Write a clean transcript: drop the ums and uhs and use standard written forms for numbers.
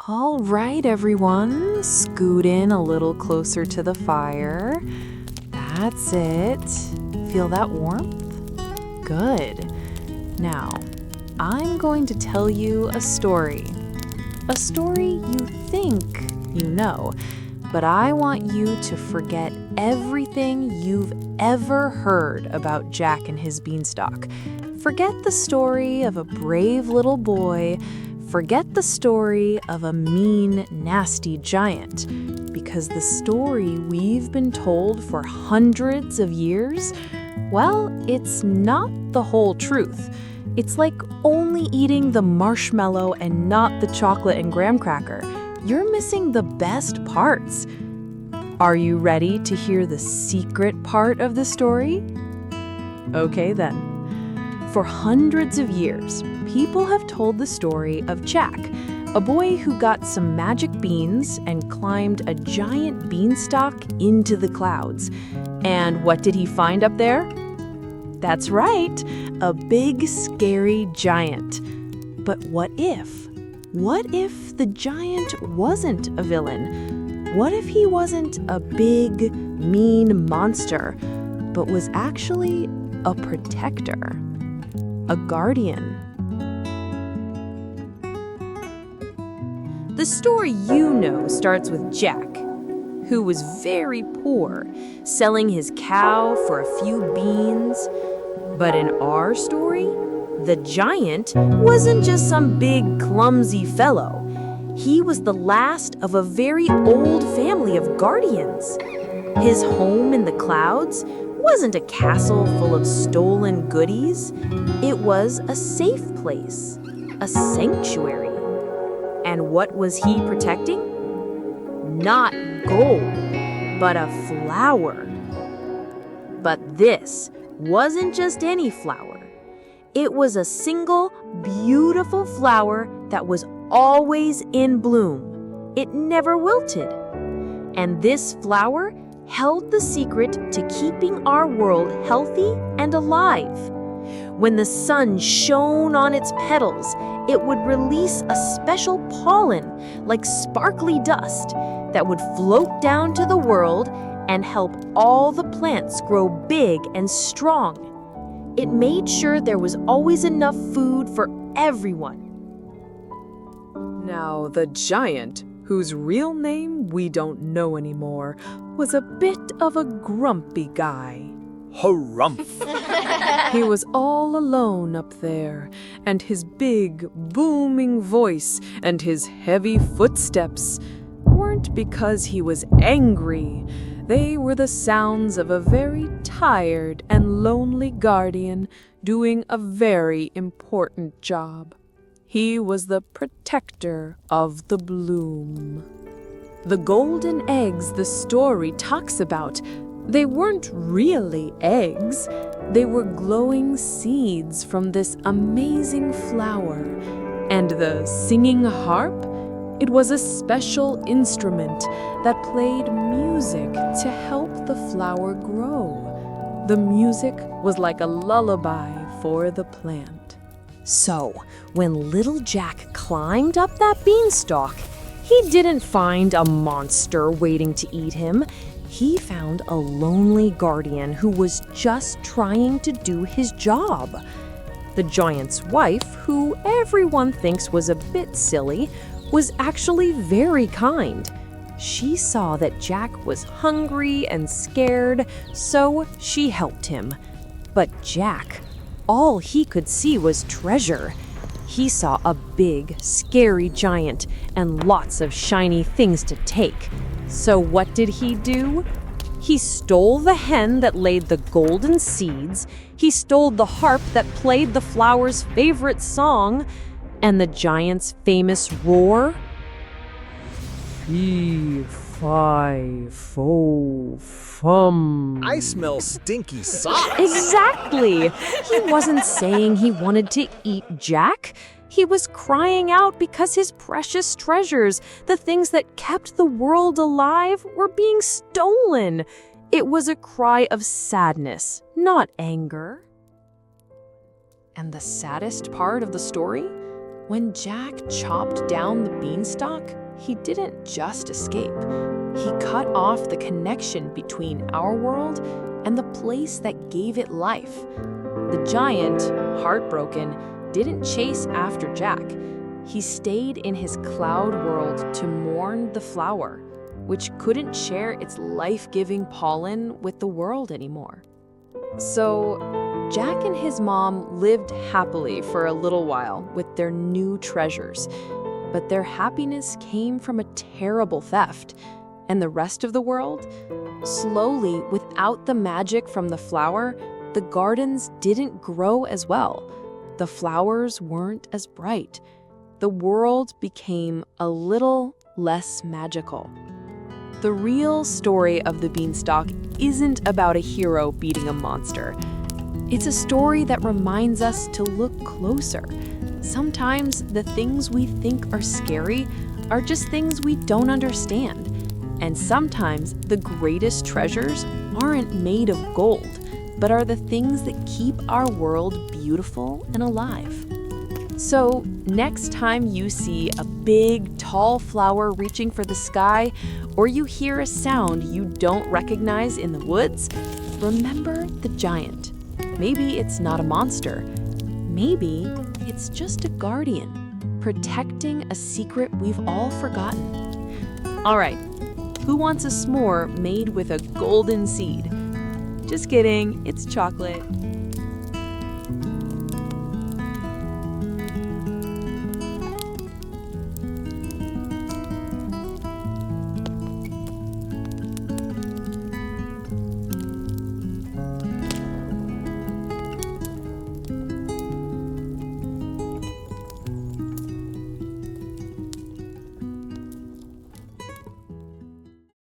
All right, everyone, scoot in a little closer to the fire. That's it. Feel that warmth? Good. Now, I'm going to tell you a story. A story you think you know, but I want you to forget everything you've ever heard about Jack and his beanstalk. Forget the story of a brave little boy. Forget the story of a mean, nasty giant, because the story we've been told for hundreds of years, well, it's not the whole truth. It's like only eating the marshmallow and not the chocolate and graham cracker. You're missing the best parts. Are you ready to hear the secret part of the story? Okay then. For hundreds of years, people have told the story of Jack, a boy who got some magic beans and climbed a giant beanstalk into the clouds. And what did he find up there? That's right, a big, scary giant. But what if? What if the giant wasn't a villain? What if he wasn't a big, mean monster, but was actually a protector? A guardian. The story you know starts with Jack, who was very poor, selling his cow for a few beans. But in our story, the giant wasn't just some big, clumsy fellow. He was the last of a very old family of guardians. His home in the clouds wasn't a castle full of stolen goodies. It was a safe place, a sanctuary. And what was he protecting? Not gold, but a flower. But this wasn't just any flower. It was a single, beautiful flower that was always in bloom. It never wilted. And this flower held the secret to keeping our world healthy and alive. When the sun shone on its petals, it would release a special pollen, like sparkly dust, that would float down to the world and help all the plants grow big and strong. It made sure there was always enough food for everyone. Now, the giant, whose real name we don't know anymore, was a bit of a grumpy guy. Harumph! He was all alone up there, and his big, booming voice and his heavy footsteps weren't because he was angry. They were the sounds of a very tired and lonely guardian doing a very important job. He was the protector of the bloom. The golden eggs the story talks about, they weren't really eggs. They were glowing seeds from this amazing flower. And the singing harp, it was a special instrument that played music to help the flower grow. The music was like a lullaby for the plant. So, when little Jack climbed up that beanstalk, he didn't find a monster waiting to eat him. He found a lonely guardian who was just trying to do his job. The giant's wife, who everyone thinks was a bit silly, was actually very kind. She saw that Jack was hungry and scared, so she helped him. But Jack, all he could see was treasure. He saw a big, scary giant and lots of shiny things to take. So what did he do? He stole the hen that laid the golden seeds, he stole the harp that played the flower's favorite song, and the giant's famous roar. Fee, fi, fo, fum. I smell stinky socks. Exactly! He wasn't saying he wanted to eat Jack. He was crying out because his precious treasures, the things that kept the world alive, were being stolen. It was a cry of sadness, not anger. And the saddest part of the story? When Jack chopped down the beanstalk, he didn't just escape. He cut off the connection between our world and the place that gave it life. The giant, heartbroken, didn't chase after Jack. He stayed in his cloud world to mourn the flower, which couldn't share its life-giving pollen with the world anymore. So, Jack and his mom lived happily for a little while with their new treasures, but their happiness came from a terrible theft. And the rest of the world? Slowly, without the magic from the flower, the gardens didn't grow as well. The flowers weren't as bright. The world became a little less magical. The real story of the Beanstalk isn't about a hero beating a monster. It's a story that reminds us to look closer. Sometimes the things we think are scary are just things we don't understand. And sometimes the greatest treasures aren't made of gold, but are the things that keep our world beautiful and alive. So, next time you see a big, tall flower reaching for the sky, or you hear a sound you don't recognize in the woods, remember the giant. Maybe it's not a monster. Maybe it's just a guardian, protecting a secret we've all forgotten. All right, who wants a s'more made with a golden seed? Just kidding, it's chocolate.